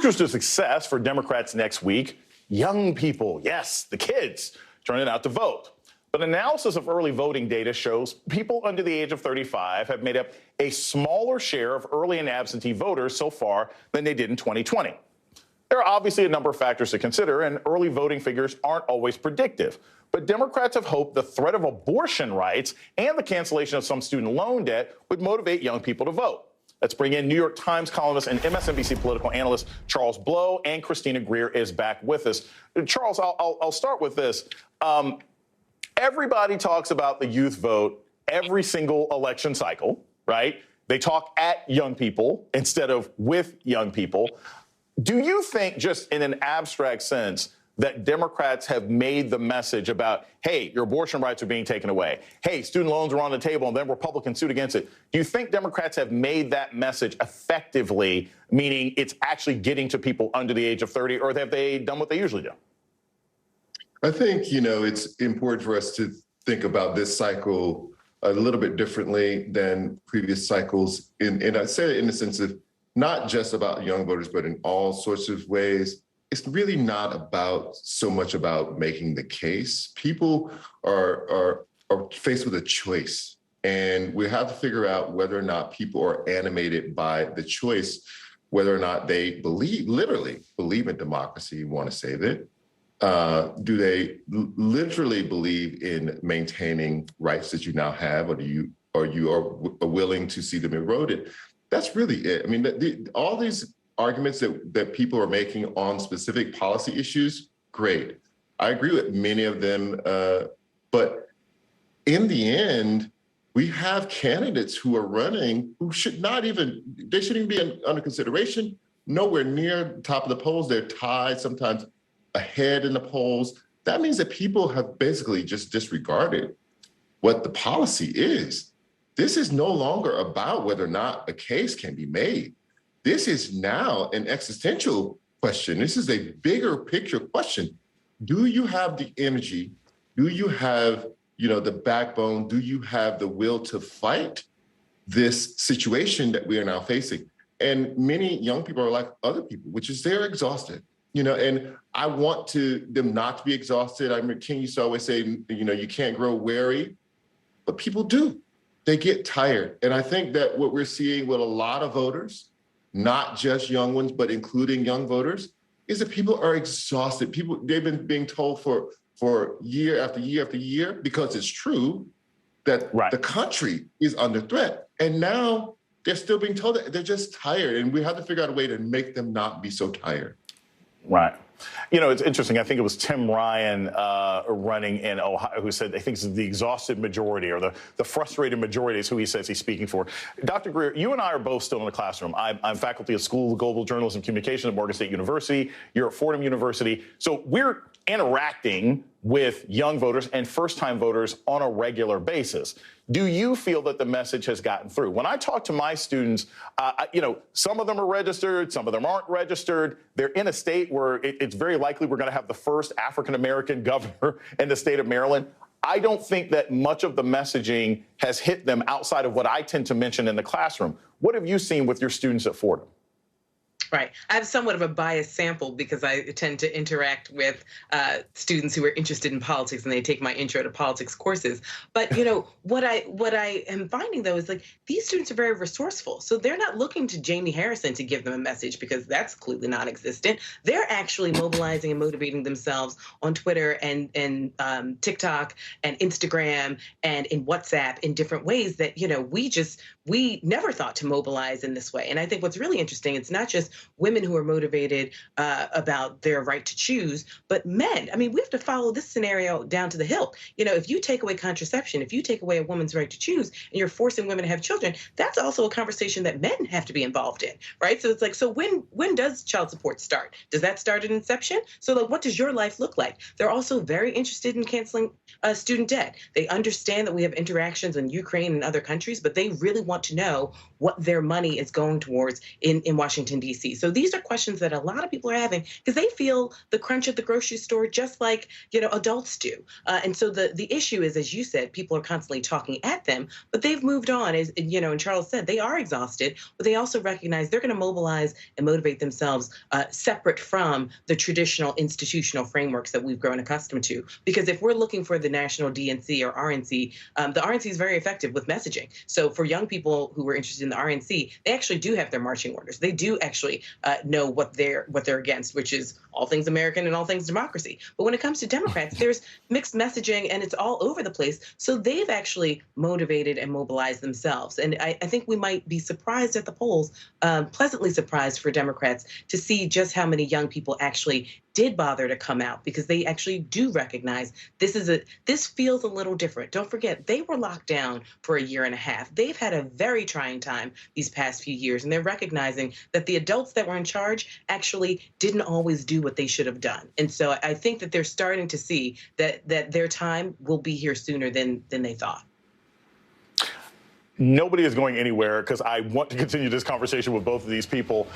Crucial to success for Democrats next week, young people, yes, the kids, turning out to vote. But analysis of early voting data shows people under the age of 35 have made up a smaller share of early and absentee voters so far than they did in 2020. There are obviously a number of factors to consider, and early voting figures aren't always predictive. But Democrats have hoped the threat of abortion rights and the cancellation of some student loan debt would motivate young people to vote. Let's bring in New York Times columnist and MSNBC political analyst Charles Blow, and Christina Greer is back with us. Charles, I'll start with this. Everybody talks about the youth vote every single election cycle, right? They talk at young people instead of with young people. Do you think, just in an abstract sense, that Democrats have made the message about, hey, your abortion rights are being taken away, hey, student loans are on the table, and then Republicans sued against it? Do you think Democrats have made that message effectively, meaning it's actually getting to people under the age of 30, or have they done what they usually do? I think, it's important for us to think about this cycle a little bit differently than previous cycles. And I say it in the sense of not just about young voters, but in all sorts of ways. It's really not about so much about making the case. People are faced with a choice, and we have to figure out whether or not people are animated by the choice, whether or not they literally believe in democracy, want to save it. Do they literally believe in maintaining rights that you now have, or are you willing to see them eroded? That's really it. I mean, all these arguments that people are making on specific policy issues, great. I agree with many of them, but in the end, we have candidates who are running who shouldn't even be under consideration, nowhere near the top of the polls. They're tied, sometimes ahead in the polls. That means that people have basically just disregarded what the policy is. This is no longer about whether or not a case can be made. This is now an existential question. This is a bigger picture question. Do you have the energy? Do you have, the backbone? Do you have the will to fight this situation that we are now facing? And many young people are like other people, which is they're exhausted. And I want them not to be exhausted. I mean, King used to always say, you can't grow weary, but people do. They get tired. And I think that what we're seeing with a lot of voters, not just young ones, but including young voters, is that people are exhausted. They've been being told for year after year after year, because it's true, that the country is under threat. And now they're still being told that they're just tired. And we have to figure out a way to make them not be so tired. Right. It's interesting. I think it was Tim Ryan running in Ohio who said, I think it's the exhausted majority, or the frustrated majority is who he says he's speaking for. Dr. Greer, you and I are both still in the classroom. I'm faculty at School of Global Journalism and Communication at Morgan State University. You're at Fordham University. So we're interacting with young voters and first-time voters on a regular basis. Do you feel that the message has gotten through? When I talk to my students, some of them are registered, some of them aren't registered. They're in a state where it's very likely we're going to have the first African-American governor in the state of Maryland. I don't think that much of the messaging has hit them outside of what I tend to mention in the classroom. What have you seen with your students at Fordham? Right. I have somewhat of a biased sample because I tend to interact with students who are interested in politics, and they take my intro to politics courses. But, what I am finding, though, is like these students are very resourceful. So they're not looking to Jamie Harrison to give them a message, because that's clearly non-existent. They're actually mobilizing and motivating themselves on Twitter and TikTok and Instagram and in WhatsApp in different ways that, we never thought to mobilize in this way. And I think what's really interesting, it's not just women who are motivated about their right to choose, but men. I mean, we have to follow this scenario down to the hilt. If you take away contraception, if you take away a woman's right to choose, and you're forcing women to have children, that's also a conversation that men have to be involved in, right? So it's like, so when does child support start? Does that start at inception? So like, what does your life look like? They're also very interested in canceling student debt. They understand that we have interactions in Ukraine and other countries, but they really want want to know what their money is going towards in Washington, D.C. So these are questions that a lot of people are having because they feel the crunch at the grocery store just like, adults do. And so the issue is, as you said, people are constantly talking at them, but they've moved on. As and Charles said, they are exhausted, but they also recognize they're going to mobilize and motivate themselves separate from the traditional institutional frameworks that we've grown accustomed to. Because if we're looking for the national DNC or RNC, the RNC is very effective with messaging. So for young people who are interested in the RNC, they actually do have their marching orders. They do actually know what they're against, which is all things American and all things democracy. But when it comes to Democrats, there's mixed messaging and it's all over the place. So they've actually motivated and mobilized themselves. And I think we might be surprised at the polls, pleasantly surprised for Democrats to see just how many young people actually did bother to come out, because they actually do recognize this feels a little different. Don't forget, they were locked down for a year and a half. They've had a very trying time these past few years, and they're recognizing that the adults that were in charge actually didn't always do what they should have done. And so I think that they're starting to see that their time will be here sooner than they thought. Nobody is going anywhere because I want to continue this conversation with both of these people.